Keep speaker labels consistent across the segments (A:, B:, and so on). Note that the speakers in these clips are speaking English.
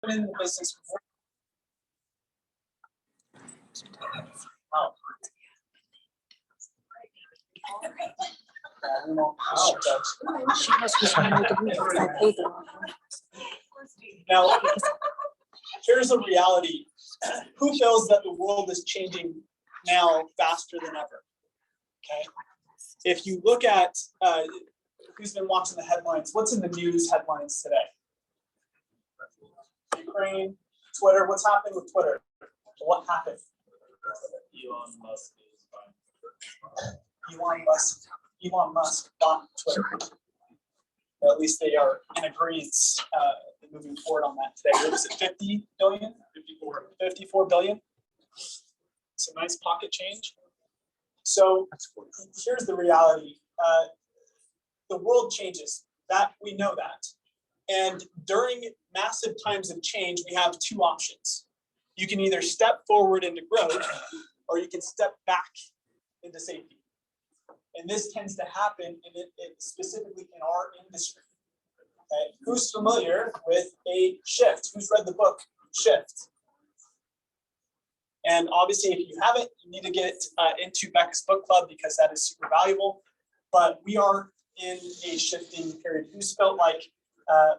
A: in the business. Oh. Now, here's a reality. Who feels that the world is changing now faster than ever? Okay. If you look at who's been watching the headlines, what's in the news headlines today? Ukraine, Twitter. What's happening with Twitter? What happened? Elon Musk bought Twitter. Or at least they are in agreement moving forward on that today. What was it, 50 billion? 54 billion. It's a nice pocket change. So here's the reality. The world changes. That we know that. And during massive times of change, we have two options. You can either step forward into growth, or you can step back into safety. And this tends to happen specifically in our industry. Okay. Who's familiar with a shift? Who's read the book Shift? And obviously, if you haven't, you need to get into Becca's book club because that is super valuable. But we are in a shifting period. Who's felt like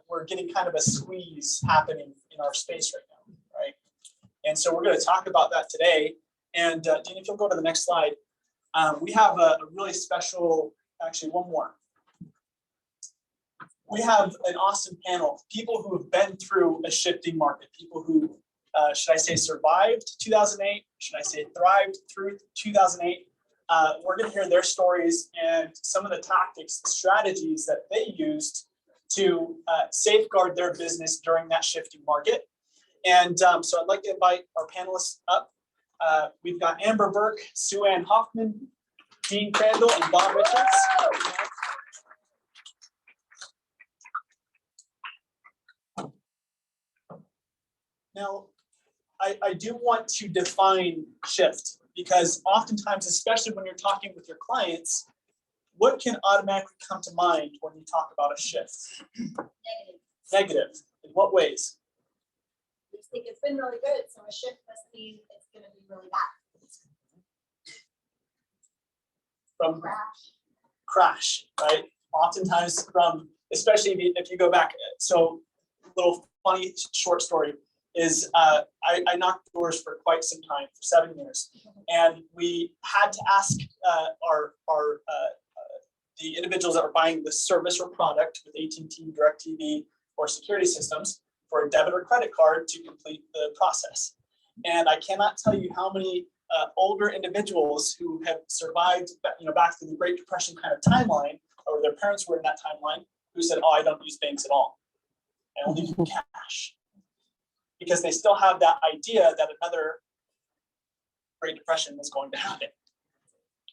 A: we're getting kind of a squeeze happening in our space right now, right? And so we're going to talk about that today. And Dean, if you'll go to the next slide, we have a really special, actually one more. We have an awesome panel of people who have been through a shifting market, people who, should I say, survived 2008? Should I say thrived through 2008? We're going to hear their stories and some of the tactics, the strategies that they used to safeguard their business during that shifting market. And so I'd like to invite our panelists up. We've got Amber Burke, Sue Ann Hoffman, Dean Crandall, and Bob Richards. Now, I do want to define shift because oftentimes, especially when you're talking with your clients, what can automatically come to mind when you talk about a shift? Negative. In what ways?
B: We think it's been really good, so a shift must mean it's going to be really bad.
A: From crash, right? Oftentimes from, especially if you go back, so a little funny short story is I knocked doors for quite some time, for 7 years. And we had to ask the individuals that were buying the service or product with AT&T, DirecTV, or security systems for a debit or credit card to complete the process. And I cannot tell you how many older individuals who have survived, back to the Great Depression kind of timeline, or their parents were in that timeline, who said, "Oh, I don't use banks at all. I only use cash," because they still have that idea that another Great Depression is going to happen.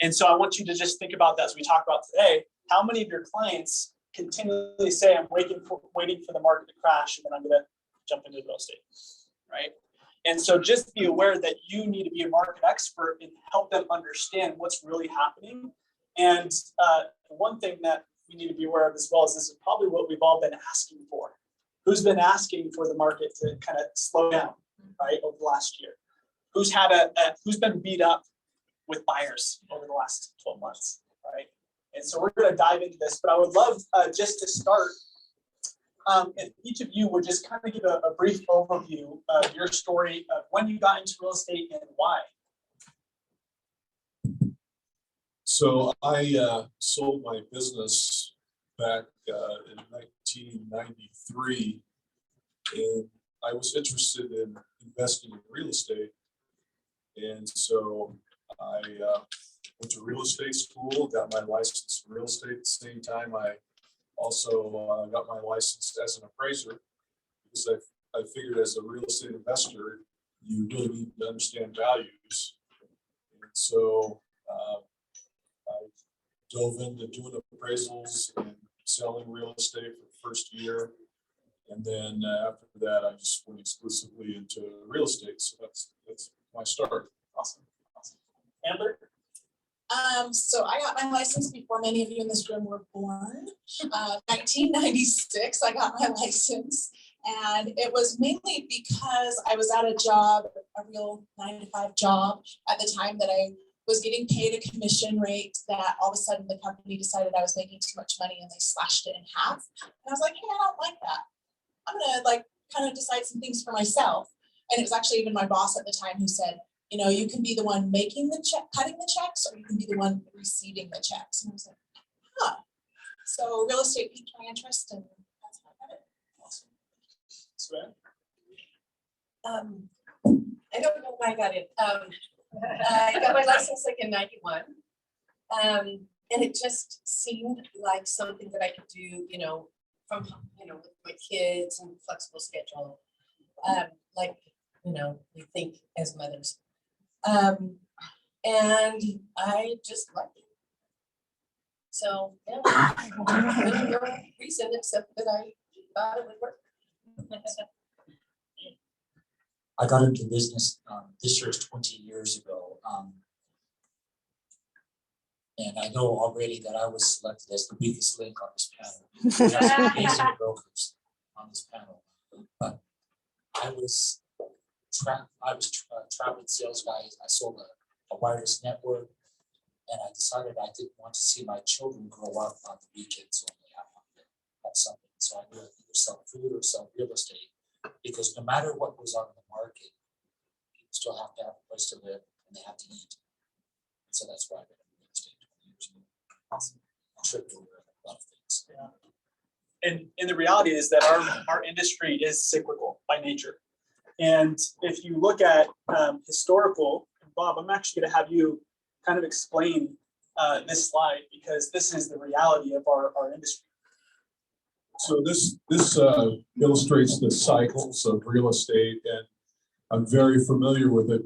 A: And so I want you to just think about that as we talk about today. How many of your clients continually say, "I'm waiting for the market to crash, and then I'm going to jump into real estate," right? And so just be aware that you need to be a market expert and help them understand what's really happening. And one thing that we need to be aware of as well is this is probably what we've all been asking for. Who's been asking for the market to kind of slow down, right, over the last year? Who's been beat up with buyers over the last 12 months, right? And so we're going to dive into this, but I would love just to start, if each of you would just kind of give a brief overview of your story of when you got into real estate and why.
C: So I sold my business back in 1993, and I was interested in investing in real estate. And so I went to real estate school, got my license in real estate at the same time. I also got my license as an appraiser because I figured as a real estate investor, you really need to understand values. And so I dove into doing appraisals and selling real estate for the first year. And then after that, I just went exclusively into real estate. So that's my start.
A: Awesome. Amber?
D: So I got my license before many of you in this room were born. 1996, I got my license. And it was mainly because I was at a job, a real 9-to-5 job at the time, that I was getting paid a commission rate that all of a sudden the company decided I was making too much money and they slashed it in half. And I was like, hey, I don't like that. I'm gonna like kind of decide some things for myself. And it was actually even my boss at the time who said, you know, you can be the one making the check, cutting the checks, or you can be the one receiving the checks. And I was like, huh. So real estate piqued my interest, and that's how I got it.
A: Awesome. Sven?
E: I don't know why I got it. I got my license like in 91. And it just seemed like something that I could do, you know, from, you know, with my kids and flexible schedule. Like, you know, we think as mothers. And I just liked it. So, yeah, really no reason except that I thought it would work.
F: I got into business this year is 20 years ago. And I know already that I was selected as the weakest link on this panel. We have some amazing brokers on this panel. But I was traveling sales guy. I sold a wireless network, and I decided I didn't want to see my children grow up on the weekends only. I wanted to have something. So I knew I'd either sell food or sell real estate, because no matter what goes on in the market, people still have to have a place to live and they have to eat. So that's why I've been in real estate 20 years ago.
A: Awesome.
F: Tripped over a lot of things.
A: Yeah. And the reality is that our industry is cyclical by nature. And if you look at historical, Bob, I'm actually going to have you kind of explain this slide, because this is the reality of our industry.
C: So this illustrates the cycles of real estate, and I'm very familiar with it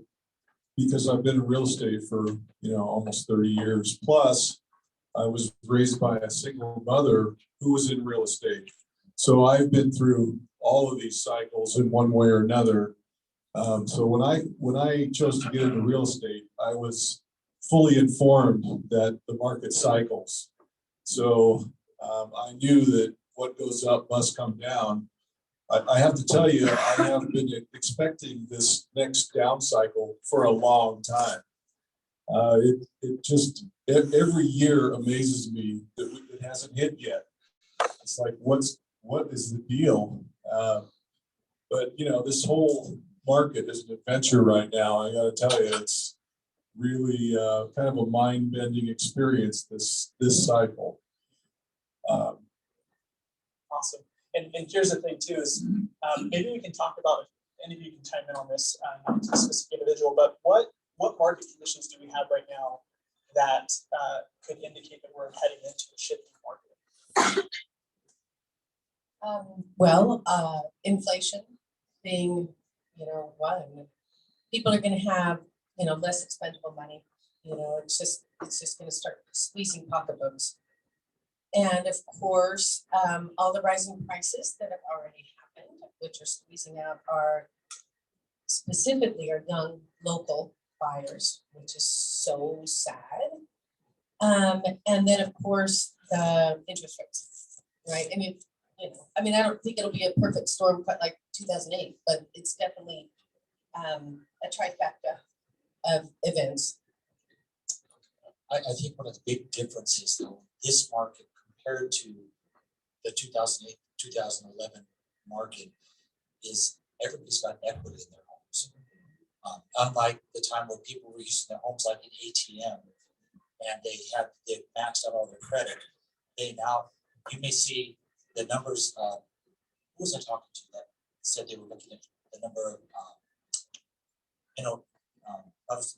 C: because I've been in real estate for almost 30 years. Plus, I was raised by a single mother who was in real estate, so I've been through all of these cycles in one way or another. So when I chose to get into real estate, I was fully informed that the market cycles. So I knew that what goes up must come down. I have to tell you, I have been expecting this next down cycle for a long time. It just every year amazes me that it hasn't hit yet. It's like, what is the deal? But this whole market is an adventure right now. I got to tell you, it's really kind of a mind-bending experience this cycle.
A: Awesome. And here's the thing too is maybe we can talk about, if any of you can chime in on this, not to a specific individual, but what market conditions do we have right now that could indicate that we're heading into a shifting market?
E: Inflation being, one, people are going to have, less expendable money. It's just going to start squeezing pocketbooks. And of course, all the rising prices that have already happened, which are squeezing out specifically our young local buyers, which is so sad. And then of course, the interest rates, right? I don't think it'll be a perfect storm quite like 2008, but it's definitely a trifecta of events.
F: I think one of the big differences, though, this market compared to the 2008, 2011 market is everybody's got equity in their homes. Unlike the time where people were using their homes like an ATM and they maxed out all their credit, you may see the numbers. Who was I talking to that said they were looking at the number of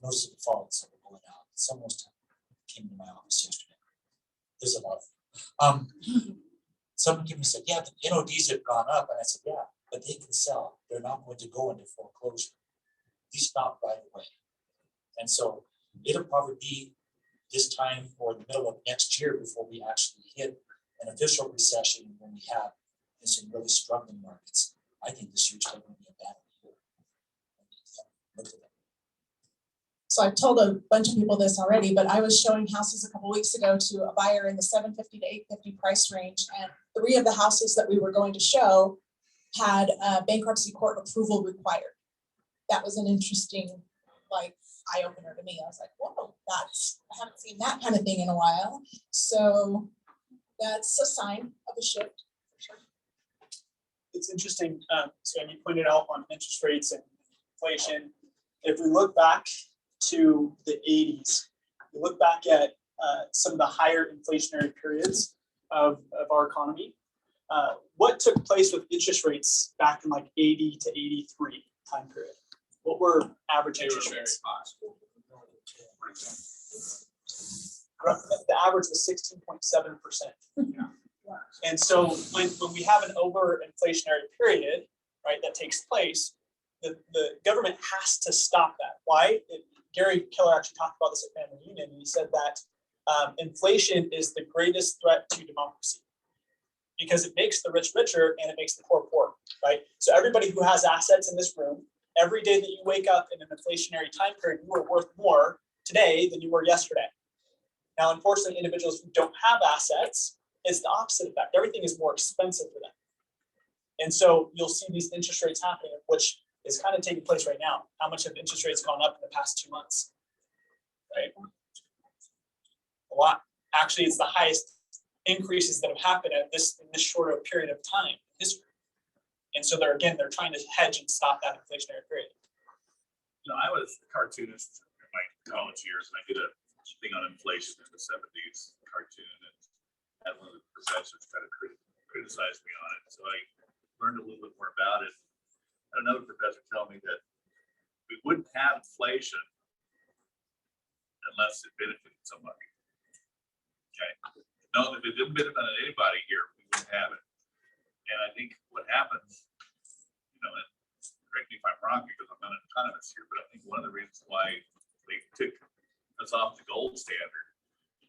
F: notice of defaults that were going out? Someone came to my office yesterday. There's a lot of someone came and said, yeah, the NODs have gone up. And I said, yeah, but they can sell. They're not going to go into foreclosure. These stop right away. And so it'll probably be this time or the middle of next year before we actually hit an official recession when we have some really struggling markets. I think this year's still going to be a bad year. Look at that.
D: So I've told a bunch of people this already, but I was showing houses a couple weeks ago to a buyer in the $750 to $850 price range, and 3 of the houses that we were going to show had bankruptcy court approval required. That was an interesting, like, eye opener to me. I was like, whoa, I haven't seen that kind of thing in a while. So that's a sign of a shift.
A: It's interesting, so you pointed out on interest rates and inflation. If we look back to the 80s, we look back at some of the higher inflationary periods of our economy. What took place with interest rates back in like 80 to 83 time period? What were average interest rates? The average was 16.7%. And so when we have an over inflationary period, right, that takes place, the government has to stop that. Why? Gary Keller actually talked about this at Family Union, and he said that inflation is the greatest threat to democracy because it makes the rich richer and it makes the poor poor, right? So everybody who has assets in this room, every day that you wake up in an inflationary time period, you are worth more today than you were yesterday. Now, unfortunately, individuals who don't have assets, it's the opposite effect. Everything is more expensive for them. And so you'll see these interest rates happening, which is kind of taking place right now. How much have interest rates gone up in the past 2 months? Right? A lot. Actually, it's the highest increases that have happened in this shorter period of time in history. And so they're trying to hedge and stop that inflationary period.
G: You know, I was a cartoonist in my college years, and I did a thing on inflation in the 70s, cartoon, and had one of the professors try to criticize me on it. So I learned a little bit more about it. Had another professor tell me that we wouldn't have inflation unless it benefited somebody. Okay. No, if it didn't benefit anybody here, we wouldn't have it. And I think what happens, you know, and correct me if I'm wrong because I'm not an economist here, but I think one of the reasons why they took us off the gold standard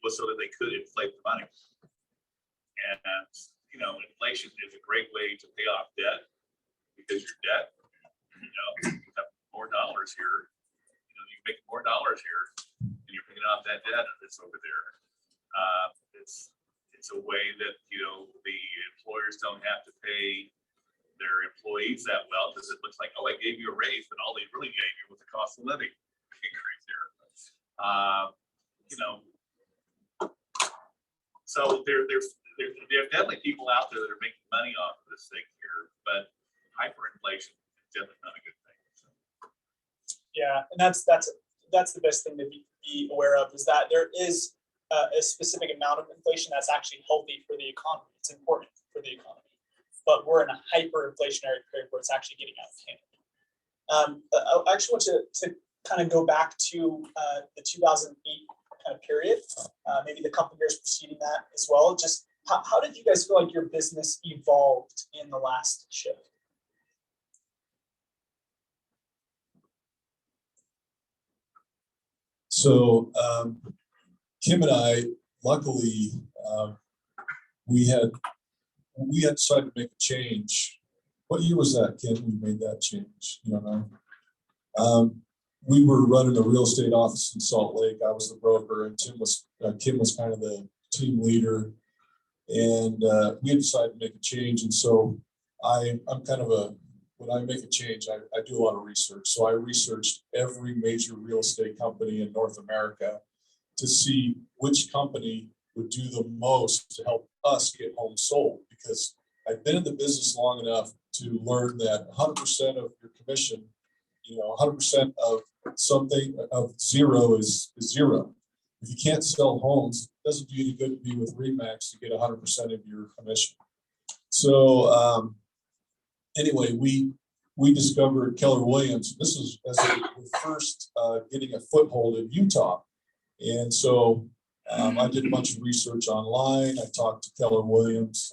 G: was so that they could inflate the money. And, you know, inflation is a great way to pay off debt because your debt, you know, you have more dollars here, you know, you make more dollars here and you're paying off that debt that's over there. It's a way that, you know, the employers don't have to pay their employees that well because it looks like, oh, I gave you a raise, but all they really gave you was the cost of living increase there. You know, so there's definitely people out there that are making money off of this thing here, but hyperinflation is definitely not a good thing. So.
A: Yeah, and that's the best thing to be aware of is that there is a specific amount of inflation that's actually healthy for the economy. It's important for the economy, but we're in a hyperinflationary period where it's actually getting out of hand. I actually want to kind of go back to the 2008 kind of period, maybe the couple years preceding that as well. Just how did you guys feel like your business evolved in the last shift?
C: So Kim and I, luckily, we had decided to make a change. What year was that, Kim? We made that change. You don't know. We were running a real estate office in Salt Lake. I was the broker, and Kim was kind of the team leader. And we had decided to make a change. And so I'm kind of when I make a change, I do a lot of research. So I researched every major real estate company in North America to see which company would do the most to help us get homes sold. Because I've been in the business long enough to learn that 100% of your commission, 100% of something of zero is zero. If you can't sell homes, it doesn't do you any good to be with RE/MAX to get 100% of your commission. So anyway, we discovered Keller Williams. This is as we first getting a foothold in Utah. And so I did a bunch of research online. I talked to Keller Williams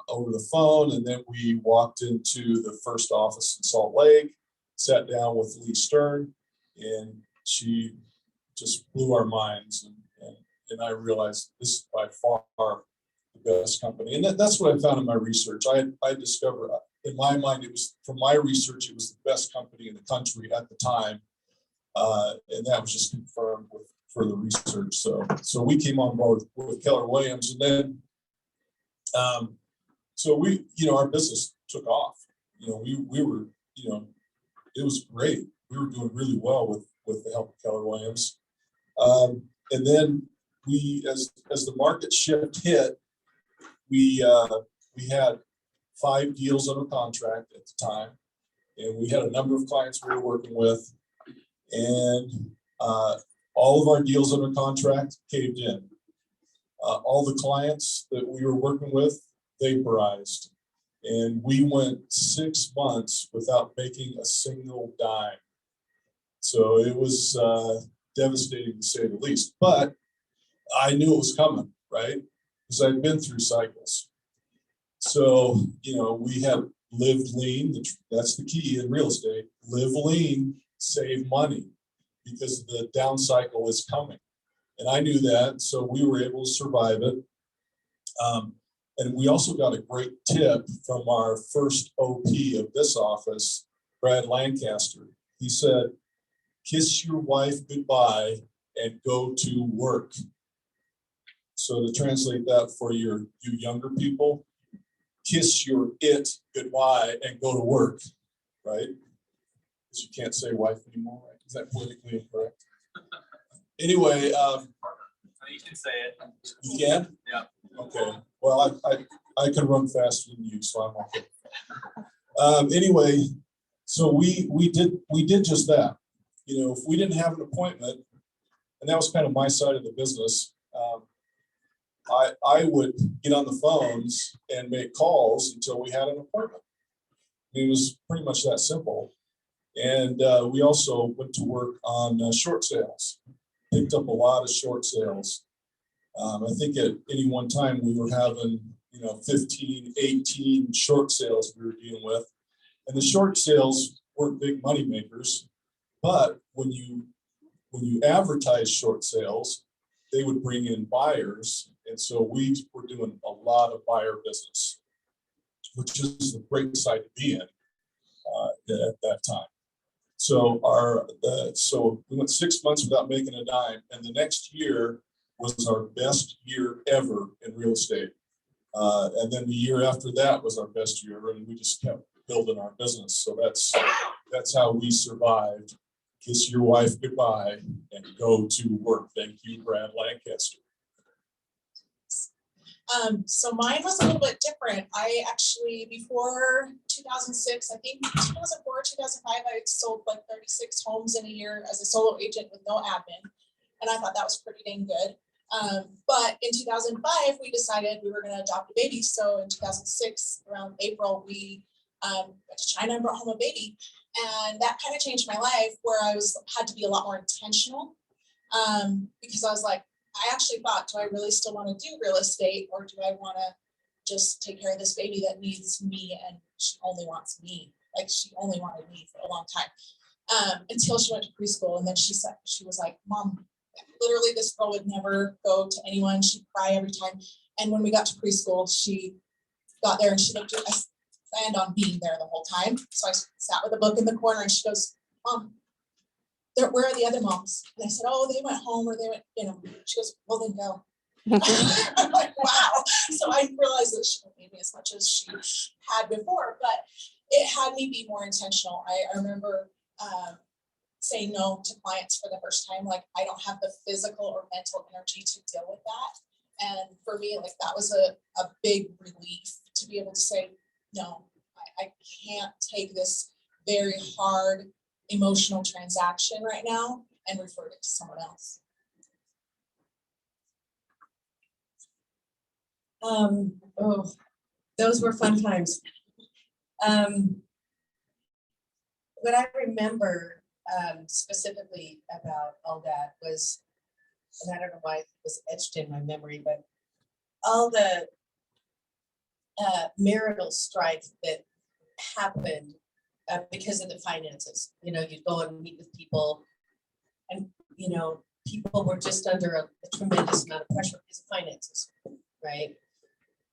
C: over the phone, and then we walked into the first office in Salt Lake, sat down with Lee Stern, and she just blew our minds. And I realized this is by far the best company. And that's what I found in my research. I discovered, in my mind, it was, from my research, it was the best company in the country at the time. And that was just confirmed with further research. So we came on board with Keller Williams, and then So we, our business took off. We were, it was great. We were doing really well with the help of Keller Williams. And then as the market shift hit, we had 5 deals under contract at the time, and we had a number of clients we were working with, and all of our deals under contract caved in. All the clients that we were working with vaporized, and we went 6 months without making a single dime. So it was devastating to say the least, but I knew it was coming, right? Because I'd been through cycles. So, we have lived lean. That's the key in real estate. Live lean, save money, because the down cycle is coming. And I knew that, so we were able to survive it. And we also got a great tip from our first OP of this office, Brad Lancaster. He said, kiss your wife goodbye and go to work. So to translate that for you younger people, kiss your it goodbye and go to work, right? Because you can't say wife anymore, right? Is that politically incorrect? Anyway,
G: You can say it.
C: you can?
G: Yeah.
C: Okay. Well, I can run faster than you, so I'm okay. Anyway, so we did just that. If we didn't have an appointment, and that was kind of my side of the business, I would get on the phones and make calls until we had an appointment. It was pretty much that simple. And we also went to work on short sales, picked up a lot of short sales. I think at any one time we were having, 15, 18 short sales we were dealing with. And the short sales weren't big money makers, but when you advertise short sales, they would bring in buyers. And so we were doing a lot of buyer business, which is a great site to be in at that time. So so we went 6 months without making a dime, and the next year was our best year ever in real estate. And then the year after that was our best year, and we just kept building our business. So that's how we survived. Kiss your wife goodbye and go to work. Thank you, Brad Lancaster.
D: So mine was a little bit different. I actually, before 2006, I think 2004, 2005, I sold like 36 homes in a year as a solo agent with no admin. And I thought that was pretty dang good. But in 2005, we decided we were going to adopt a baby. So in 2006, around April, we went to China and brought home a baby. And that kind of changed my life, where I had to be a lot more intentional, because I was like, I actually thought, do I really still want to do real estate, or do I want to just take care of this baby that needs me and she only wants me? Like, she only wanted me for a long time, until she went to preschool. And then she was like, Mom, literally this girl would never go to anyone. She'd cry every time. And when we got to preschool, she got there and she looked at us, planned on being there the whole time. So I sat with a book in the corner and she goes, Mom, where are the other moms? And I said, oh, they went home, or they went, she goes, well, then go. I'm like, wow. So I realized that she didn't need me as much as she had before, but it had me be more intentional. I remember saying no to clients for the first time. Like, I don't have the physical or mental energy to deal with that. And for me, like, that was a big relief to be able to say, no, I can't take this very hard emotional transaction right now and refer it to someone else.
E: Those were fun times. What I remember specifically about all that was, and I don't know why it was etched in my memory, but all the marital strife that happened because of the finances. You'd go and meet with people, and people were just under a tremendous amount of pressure because of finances, right?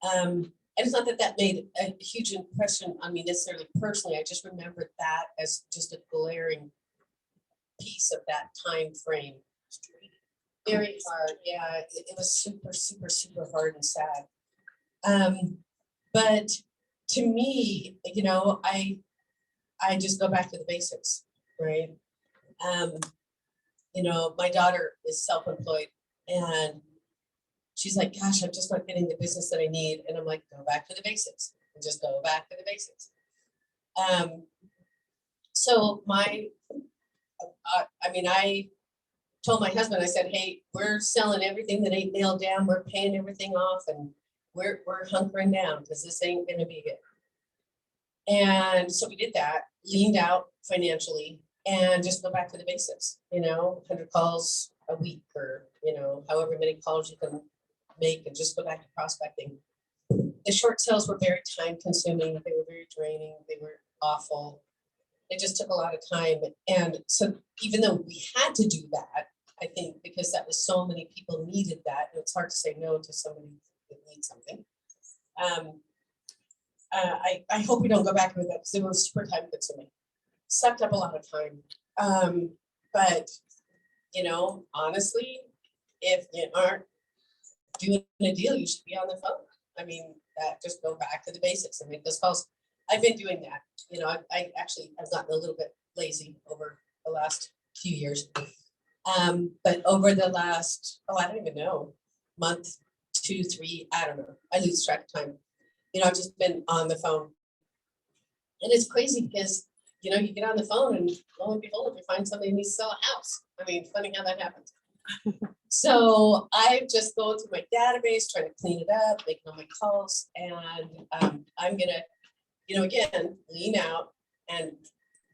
E: And it's not that made a huge impression on me necessarily personally. I just remembered that as just a glaring piece of that time frame. Very hard, yeah. It was super, super, super hard and sad. But to me, you know, I just go back to the basics, right? You know, my daughter is self-employed and she's like, gosh, I'm just not getting the business that I need. And I'm like, go back to the basics and just go back to the basics. So I told my husband, I said, hey, we're selling everything that ain't nailed down. We're paying everything off and we're hunkering down because this ain't gonna be good. And so we did that, leaned out financially and just go back to the basics, you know, 100 calls a week or, you know, however many calls you can make and just go back to prospecting. The short sales were very time consuming. They were very draining. They were awful. It just took a lot of time. And so even though we had to do that, I think because that was so many people needed that, and it's hard to say no to somebody that needs something. I hope we don't go back with that because it was super time consuming. Sucked up a lot of time. But, you know, honestly, if you aren't doing a deal, you should be on the phone. I mean, just go back to the basics and make those calls. I've been doing that. You know, I actually have gotten a little bit lazy over the last few years. But over the last, I don't even know, month, 2, 3, I don't know. I lose track of time. You know, I've just been on the phone. And it's crazy because, you know, you get on the phone and lo and behold, you find somebody who needs to sell a house. I mean, funny how that happens. So I'm just going through my database, trying to clean it up, making all my calls. And I'm going to, you know, again, lean out and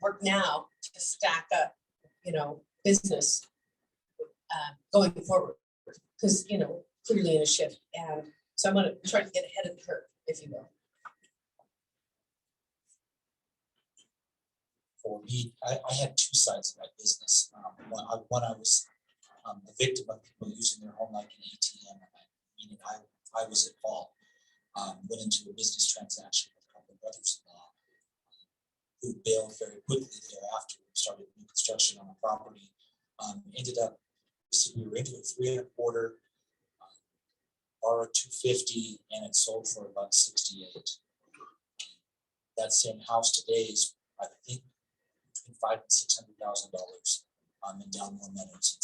E: work now to stack up, you know, business going forward. Because, you know, clearly in a shift. And so I'm going to try to get ahead of the curve, if you will.
F: For me, I had two sides of my business. One I was a victim of people using their home like an ATM, meaning I was at fault. Went into a business transaction with a couple of brothers-in-law who bailed very quickly thereafter. We started new construction on a property. Ended up, we were into it 3 1/4, borrowed 250, and it sold for about 68. That same house today is, I think, between $500,000 and $600,000 in Downmore Meadows.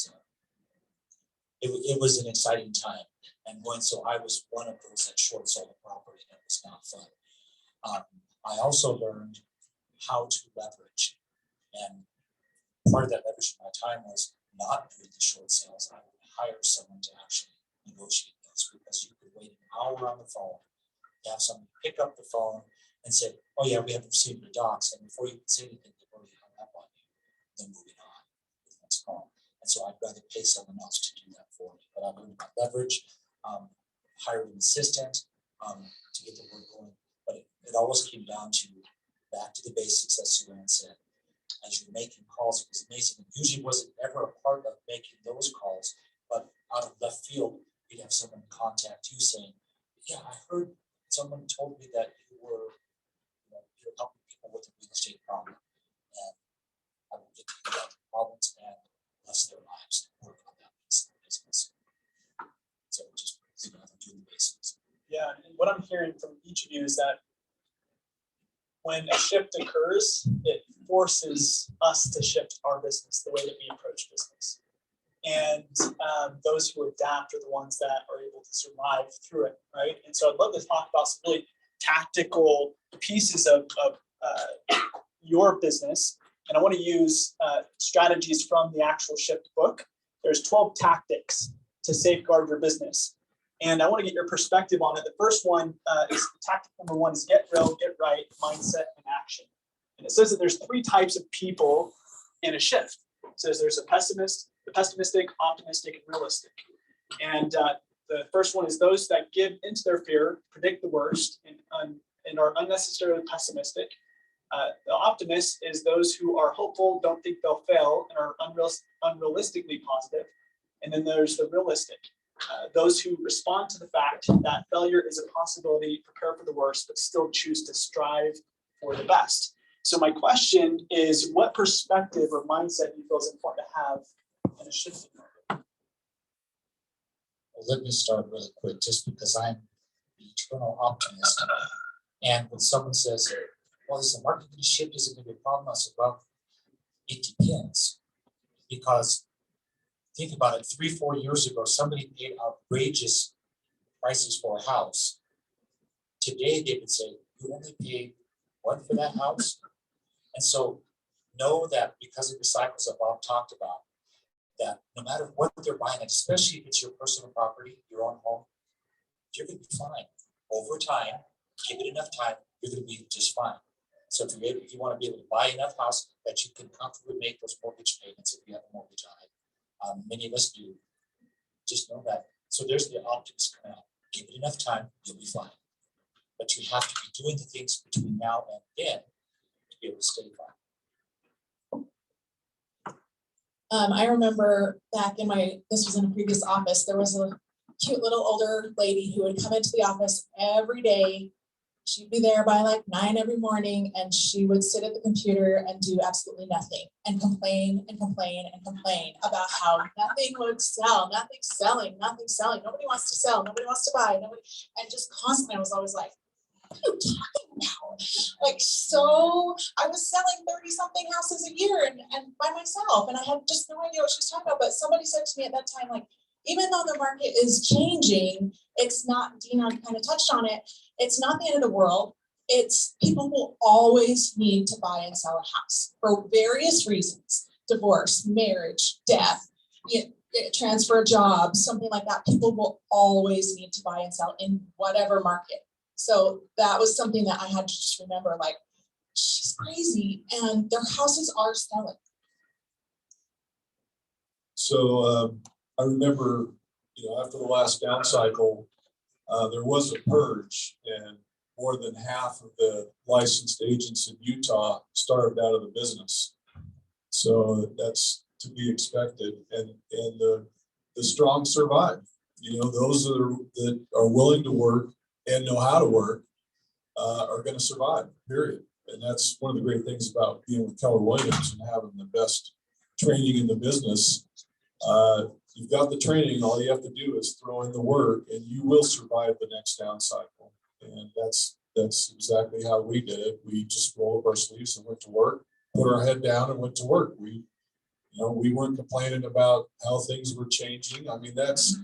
F: It was an exciting time, and so I was one of those that short sold the property, and it was not fun. I also learned how to leverage, and part of that leverage in my time was not doing the short sales. I would hire someone to actually negotiate those, because you could wait an hour on the phone, have somebody pick up the phone and say, oh yeah, we haven't received the docs, and before you can say anything, they've already hung up on you, then moving on with the next call. And so I'd rather pay someone else to do that for me. But I learned about leverage, hired an assistant to get the work going. But it always came down to back to the basics, as Suzanne said. As you're making calls, it was amazing. It usually wasn't ever a part of making those calls, but out of left field, you'd have someone contact you saying, yeah, I heard someone told me that you're helping people with a real estate problem. And I will get to that problems and bless their lives and work on that piece of the business. So just do the basics.
A: Yeah, and what I'm hearing from each of you is that when a shift occurs, it forces us to shift our business, the way that we approach business. And those who adapt are the ones that are able to survive through it, right? And so I'd love to talk about some really tactical pieces of your business. And I want to use strategies from the actual Shift book. There's 12 tactics to safeguard your business. And I want to get your perspective on it. The first one is tactic number 1 is get real, get right, mindset, and action. And it says that there's 3 types of people in a shift. It says there's a pessimist, the pessimistic, optimistic, and realistic. And the first one is those that give into their fear, predict the worst, and are unnecessarily pessimistic. The optimist is those who are hopeful, don't think they'll fail, and are unrealistically positive. And then there's the realistic. Those who respond to the fact that failure is a possibility, prepare for the worst, but still choose to strive for the best. So my question is, what perspective or mindset do you feel is important to have in a shifting market?
F: Well, let me start really quick, just because I'm the eternal optimist. And when someone says, well, is the market gonna shift? Is it gonna be a problem? I said, well, it depends. Because think about it, 3-4 years ago, somebody paid outrageous prices for a house. Today, they would say, you only paid what for that house? And so know that because of the cycles that Bob talked about, that no matter what they're buying, especially if it's your personal property, your own home, you're gonna be fine. Over time, give it enough time, you're gonna be just fine. So if you wanna be able to buy enough house that you can comfortably make those mortgage payments, if you have a mortgage on it, many of us do, just know that. So there's the optics coming out. Give it enough time, you'll be fine. But you have to be doing the things between now and then to be able to stay fine.
D: I remember back in this was in a previous office, there was a cute little older lady who would come into the office every day. She'd be there by like 9 every morning, and she would sit at the computer and do absolutely nothing and complain and complain and complain about how nothing would sell, nothing's selling, nothing's selling. Nobody wants to sell, nobody wants to buy, nobody, and just constantly I was always like, what are you talking about? Like, so I was selling 30 something houses a year and by myself, and I had just no idea what she was talking about. But somebody said to me at that time, like, even though the market is changing, it's not, Dina kind of touched on it, it's not the end of the world. It's people will always need to buy and sell a house for various reasons: divorce, marriage, death, transfer a job, something like that. People will always need to buy and sell in whatever market. So that was something that I had to just remember, like, she's crazy and their houses are selling.
C: So I remember, after the last down cycle, there was a purge, and more than half of the licensed agents in Utah starved out of the business. So that's to be expected, and the strong survive. Those that are willing to work and know how to work are going to survive, period. And that's one of the great things about being with Keller Williams and having the best training in the business. You've got the training, all you have to do is throw in the work and you will survive the next down cycle. And that's exactly how we did it. We just rolled up our sleeves and went to work, put our head down and went to work. We weren't complaining about how things were changing. I mean, that's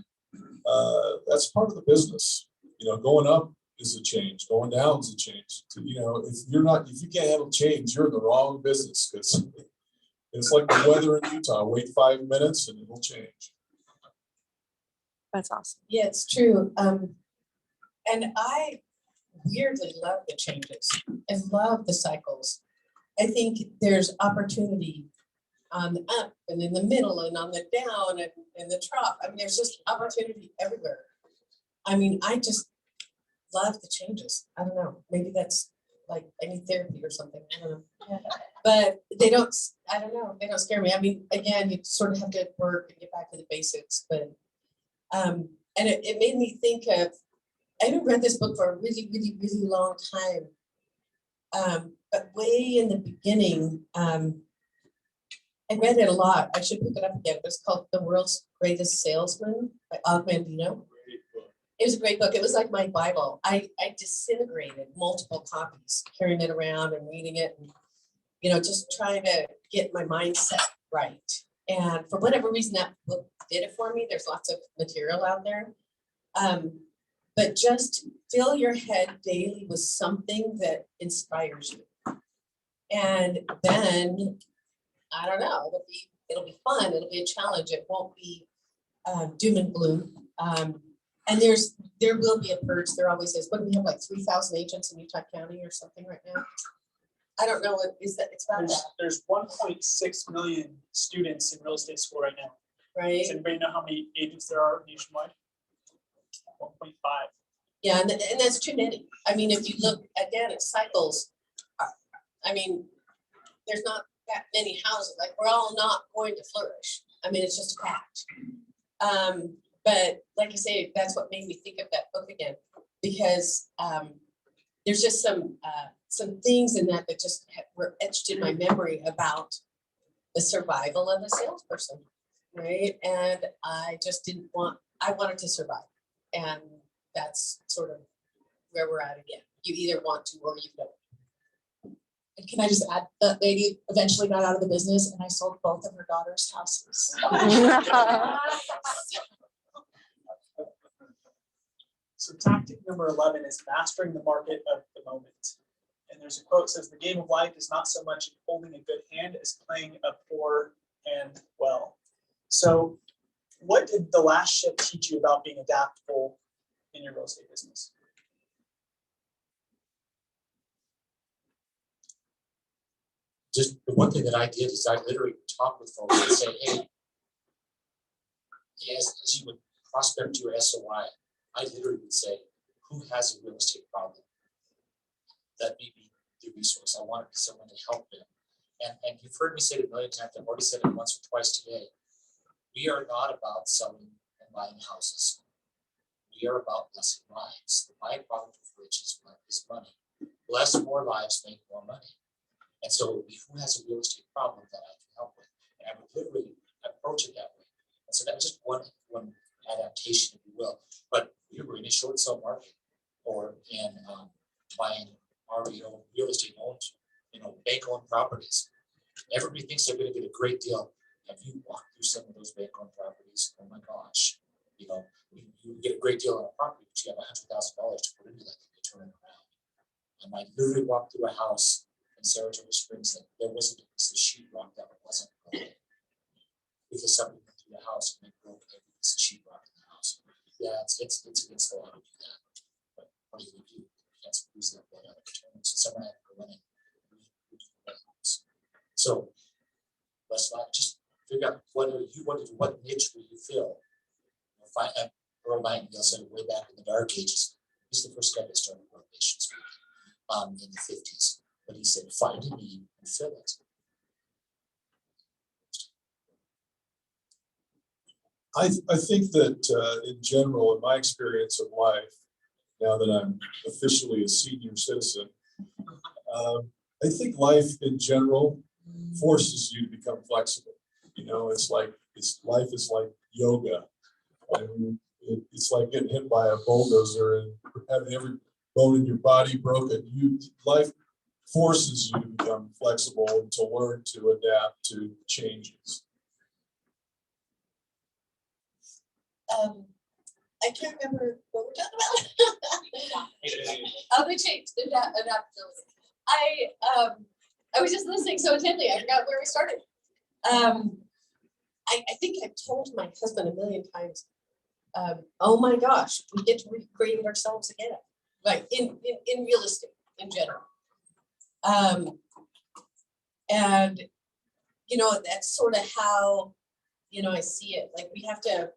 C: part of the business. Going up is a change, going down is a change. If you can't handle change, you're in the wrong business, because it's like the weather in Utah. Wait 5 minutes and it'll change.
H: That's awesome.
E: Yeah, it's true. And I weirdly love the changes and love the cycles. I think there's opportunity on the up and in the middle and on the down and in the trough. I mean, there's just opportunity everywhere. I mean, I just love the changes. I don't know. Maybe that's like I need therapy or something. I don't know. But they don't scare me. I mean, again, you sort of have to work and get back to the basics. But and it made me think of, I haven't read this book for a really, really, really long time. But way in the beginning, I read it a lot. I should pick it up again. It was called The World's Greatest Salesman by Og Mandino. It was a great book. It was like my Bible. I disintegrated multiple copies, carrying it around and reading it, and just trying to get my mindset right. And for whatever reason, that book did it for me. There's lots of material out there. But just fill your head daily with something that inspires you. And then, I don't know, it'll be fun. It'll be a challenge. It won't be doom and gloom. And there will be a purge. There always is. What do we have, like 3,000 agents in Utah County or something right now? I don't know what is that. It's about that.
A: There's 1.6 million students in real estate school right now.
E: Right.
A: Does anybody know how many agents there are nationwide? 1.5.
E: Yeah, and that's too many. I mean, if you look again at cycles, I mean, there's not that many houses. Like, we're all not going to flourish. I mean, it's just a fact. But like I say, that's what made me think of that book again, because there's just some things in that just were etched in my memory about the survival of a salesperson, right? And I just I wanted to survive. And that's sort of where we're at again. you either want to or you don't.
D: And can I just add, that lady eventually got out of the business and I sold both of her daughter's houses.
A: So tactic number 11 is mastering the market of the moment. And there's a quote that says, the game of life is not so much holding a good hand as playing a poor hand well. So what did the last shift teach you about being adaptable in your real estate business?
F: Just the one thing that I did is I literally talked with folks and say, hey, as you would prospect your SOI, I literally would say, who has a real estate problem? That may be the resource. I want to be someone to help them. And you've heard me say it a million times. I've already said it once or twice today. We are not about selling and buying houses. We are about blessing lives. The byproduct of which is money. Bless more lives, make more money. And so it would be who has a real estate problem that I can help with. And I would literally approach it that way. And so that was just one adaptation, if you will. But we were in a short sale market or in buying REO real estate owned, bank-owned properties. Everybody thinks they're going to get a great deal. Have you walked through some of those bank-owned properties? Oh my gosh. You get a great deal on a property, but you have $100,000 to put into that thing to turn it around. And I literally walked through a house in Saratoga Springs that there wasn't a piece of sheetrock that wasn't broken. Because somebody went through the house and they broke every piece of sheetrock in the house. Yeah, it's against the law to do that. But what do? You can't squeeze that blood out of the turn. So someone had to go in and redo the house. So let's not just figure out what niche will you fill. Earl Nightingale said it way back in the dark ages. He's the first guy that started motivation speaking in the 50s. But he said, find a need and fill it.
C: I think that in general, in my experience of life, now that I'm officially a senior citizen, I think life in general forces you to become flexible. Life is like yoga. It's like getting hit by a bulldozer and having every bone in your body broken. Life forces you to become flexible and to learn to adapt to changes.
E: I can't remember what we're talking about. Oh, the change, the adaptability. I was just listening so intently, I forgot where we started. I think I've told my husband a million times, oh my gosh, we get to recreate ourselves again, like in real estate in general. And that's sort of how I see it. Like we have to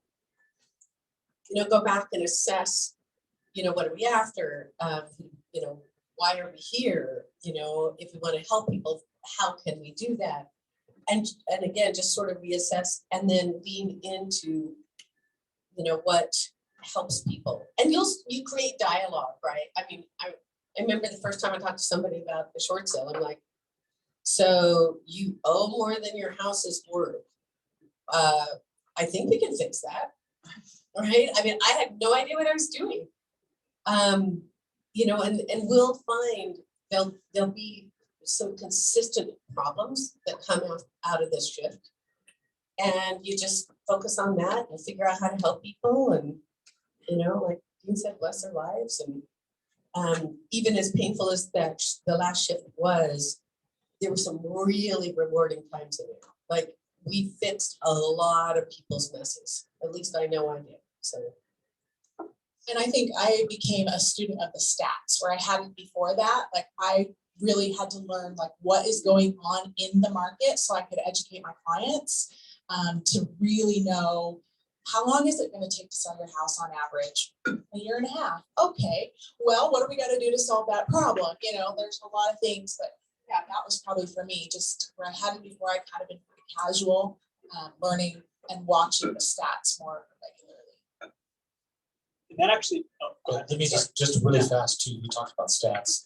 E: go back and assess what are we after, why are we here, if we want to help people, how can we do that, and again just sort of reassess and then lean into what helps people. And you create dialogue, right? I mean, I remember the first time I talked to somebody about the short sale, I'm like, so you owe more than your house is worth. I think we can fix that, right? I mean, I had no idea what I was doing. And we'll find there'll be some consistent problems that come out of this shift. And you just focus on that and figure out how to help people. And, like Dean said, bless their lives. And even as painful as the last shift was, there were some really rewarding times in it. Like we fixed a lot of people's messes. At least I know I did. So.
D: And I think I became a student of the stats where I hadn't before that. Like I really had to learn like what is going on in the market so I could educate my clients to really know how long is it going to take to sell your house on average? A year and a half. Okay, well, what do we got to do to solve that problem? There's a lot of things that, yeah, that was probably for me, just where I hadn't before. I kind of been pretty casual, learning and watching the stats more regularly.
A: And that actually,
F: Let me just really fast too. We talked about stats.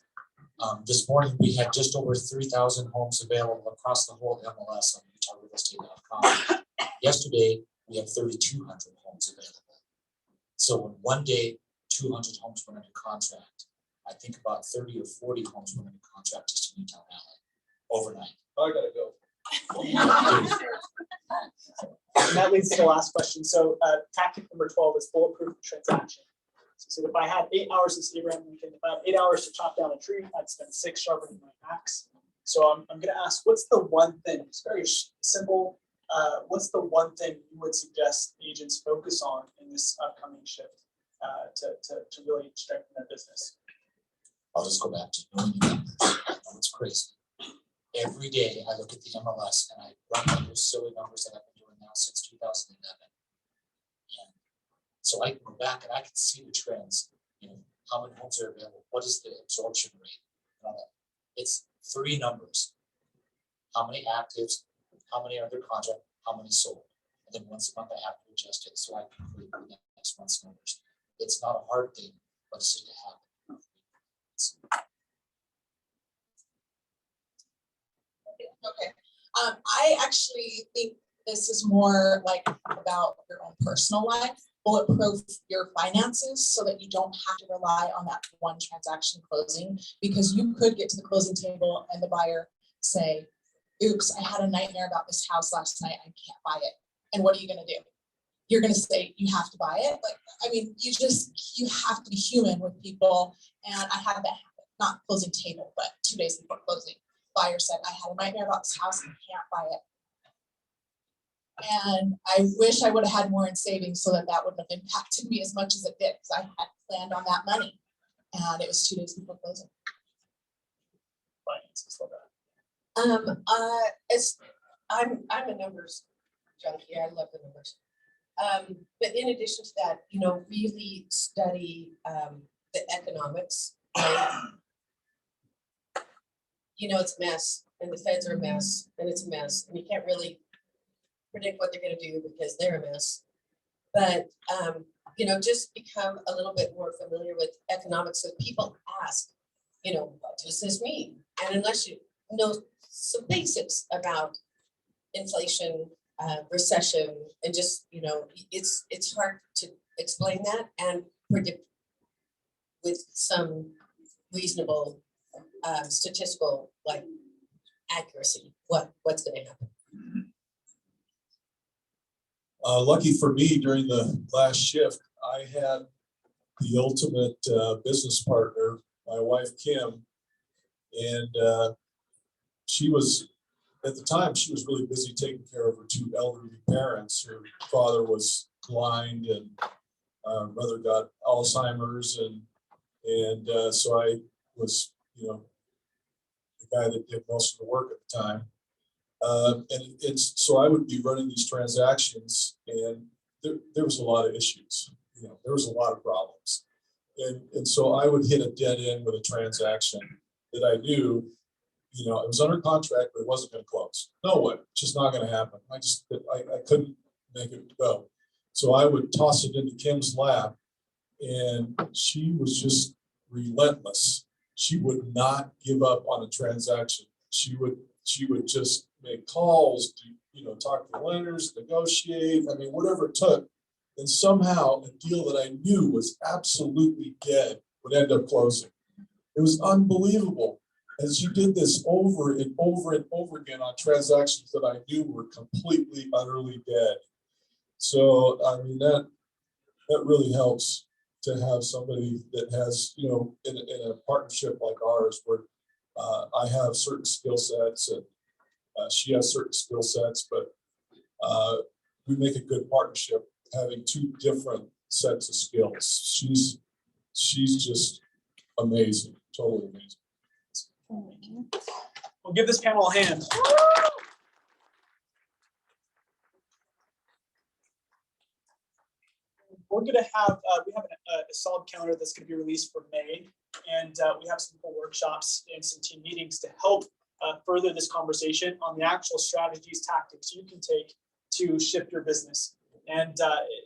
F: This morning we had just over 3,000 homes available across the whole MLS on UtahRealEstate.com. Yesterday we had 3,200 homes available. So in one day, 200 homes went under contract. I think about 30 or 40 homes were under contract just in Newtown Valley overnight.
C: I gotta go.
A: And that leads to the last question. So tactic number 12 is bulletproof transaction. So if I had 8 hours to Abraham Lincoln, if I have 8 hours to chop down a tree, I'd spend 6 sharpening my axe. So I'm going to ask, what's the one thing? It's very simple. What's the one thing you would suggest agents focus on in this upcoming shift to really strengthen their business?
F: I'll just go back to knowing the numbers. I know it's crazy. Every day I look at the MLS and I run those silly numbers that I've been doing now since 2011. And so I can go back and I can see the trends, how many homes are available, what is the absorption rate, and all that. It's 3 numbers. How many actives, how many are under contract, how many sold. And then once a month I have to adjust it so I can create the next month's numbers. It's not a hard thing, but it's just to happen.
D: Okay, I actually think this is more like about your own personal life, bulletproof your finances so that you don't have to rely on that one transaction closing, because you could get to the closing table and the buyer say, oops, I had a nightmare about this house last night, I can't buy it. And what are you gonna do? You're gonna say you have to buy it? Like, I mean, you have to be human with people. And I had that happen, not closing table, but 2 days before closing. Buyer said, I had a nightmare about this house and can't buy it. And I wish I would have had more in savings so that wouldn't have impacted me as much as it did, because I had planned on that money. And it was 2 days before closing.
A: Finances, love that.
E: I'm a numbers junkie. I love the numbers. But in addition to that, really study the economics. Right? It's a mess, and the feds are a mess, and it's a mess, and you can't really predict what they're going to do because they're a mess. But just become a little bit more familiar with economics. So people ask, what does this mean? And unless you know some basics about inflation, recession, and just it's hard to explain that and predict with some reasonable statistical accuracy what's going to happen.
C: Lucky for me, during the last shift, I had the ultimate business partner, my wife Kim, and she was, at the time, she was really busy taking care of her 2 elderly parents. Her father was blind and mother got Alzheimer's, and so I was, the guy that did most of the work at the time. And so I would be running these transactions, and there was a lot of issues. There was a lot of problems, and so I would hit a dead end with a transaction that I knew, it was under contract, but it wasn't going to close. No way, it's just not going to happen. I couldn't make it go. So I would toss it into Kim's lap, and she was just relentless. She would not give up on a transaction. She would just make calls, talk to lenders, negotiate, whatever it took. And somehow a deal that I knew was absolutely dead would end up closing. It was unbelievable. And she did this over and over and over again on transactions that I knew were completely, utterly dead. So, that really helps to have somebody that has, in a partnership like ours, where I have certain skill sets and she has certain skill sets, but we make a good partnership having 2 different sets of skills. She's just amazing, totally amazing.
A: We'll give this panel a hand. We're going to have, we have a solid calendar that's going to be released for May, and we have some full workshops and some team meetings to help further this conversation on the actual strategies, tactics you can take to shift your business. And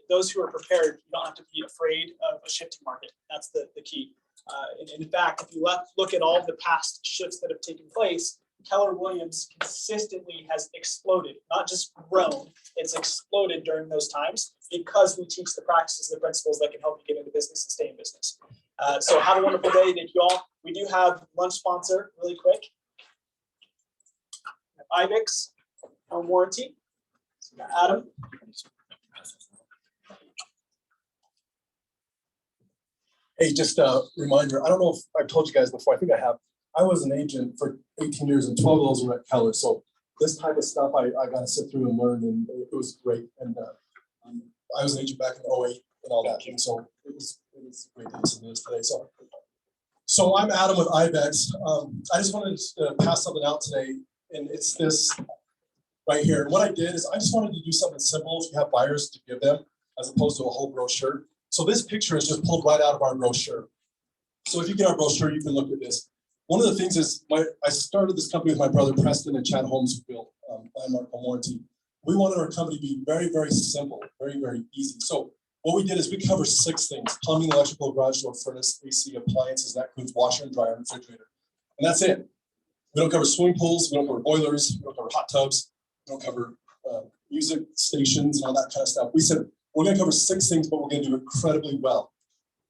A: those who are prepared, you don't have to be afraid of a shifting market. That's the key. And in fact, if you look at all the past shifts that have taken place, Keller Williams consistently has exploded, not just grown, it's exploded during those times because we teach the practices, the principles that can help you get into business and stay in business. So have a wonderful day. Thank you all. We do have lunch sponsor really quick. IBIX on warranty. So we got Adam.
I: Hey, just a reminder, I don't know if I've told you guys before, I think I have. I was an agent for 18 years and 12 of those were at Keller. So this type of stuff I got to sit through and learn, and it was great. And I was an agent back in 08 and all that. And so it was great to listen to this today. So I'm Adam with IBEX. I just wanted to pass something out today, and it's this right here. And what I did is I just wanted to do something simple if you have buyers to give them, as opposed to a whole brochure. So this picture is just pulled right out of our brochure. So if you get our brochure, you can look at this. One of the things is I started this company with my brother Preston and Chad Holmes, who built Landmark Home Warranty. We wanted our company to be very, very simple, very, very easy. So what we did is we cover 6 things: plumbing, electrical, garage door, furnace, AC, appliances. That includes washer and dryer and refrigerator. And that's it. We don't cover swimming pools. We don't cover boilers. We don't cover hot tubs. We don't cover music stations and all that kind of stuff. We said, we're going to cover 6 things, but we're going to do it incredibly well.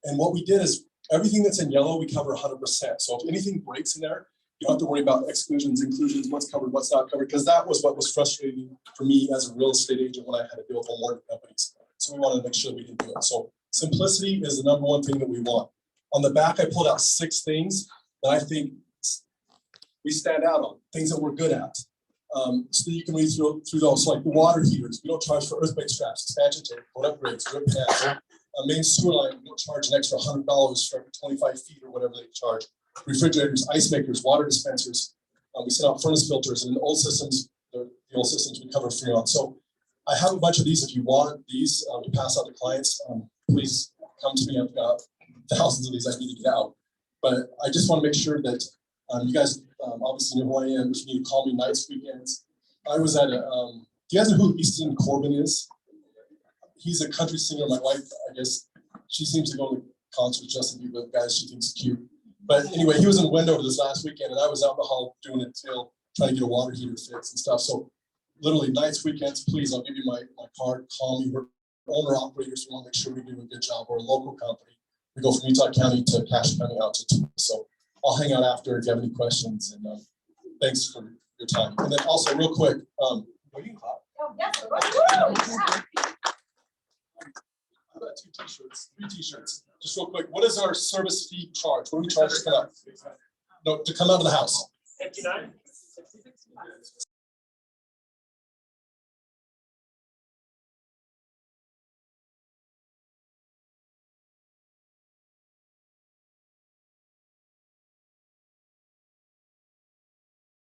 I: And what we did is everything that's in yellow, we cover 100%. So if anything breaks in there, you don't have to worry about exclusions, inclusions, what's covered, what's not covered, because that was what was frustrating for me as a real estate agent when I had to deal with home warranty companies. So we wanted to make sure we didn't do it. So simplicity is the number one thing that we want. On the back, I pulled out 6 things that I think we stand out on, things that we're good at. So that you can read through those, like the water heaters. We don't charge for earthquake straps, expansion tape, boat upgrades, rip pads. A main sewer line, we don't charge an extra $100 for every 25 feet or whatever they charge. Refrigerators, ice makers, water dispensers. We send out furnace filters, and the old systems, the old systems we cover free on. So I have a bunch of these. If you want these to pass out to clients, please come to me. I've got thousands of these I need to get out. But I just want to make sure that you guys obviously know who I am. If you need to call me nights, weekends. I was at a, do you guys know who Easton Corbin is? He's a country singer. My wife, I guess, she seems to go to concerts with Justin Bieber, guys she thinks cute. But anyway, he was in Wendover this last weekend, and I was out in the hall doing it till trying to get a water heater fixed and stuff. So literally nights, weekends, please, I'll give you my card. Call me. We're owner operators. We want to make sure we do a good job. We're a local company. We go from Utah County to Cache County out to Tooele. So I'll hang out after if you have any questions. And thanks for your time. And then also, real quick, you can clap.
B: Oh, yes.
I: I've got 2 t-shirts, 3 t-shirts. Just real quick, what is our service fee charge? What do we charge to come out? No, to come out of the house.
A: 59.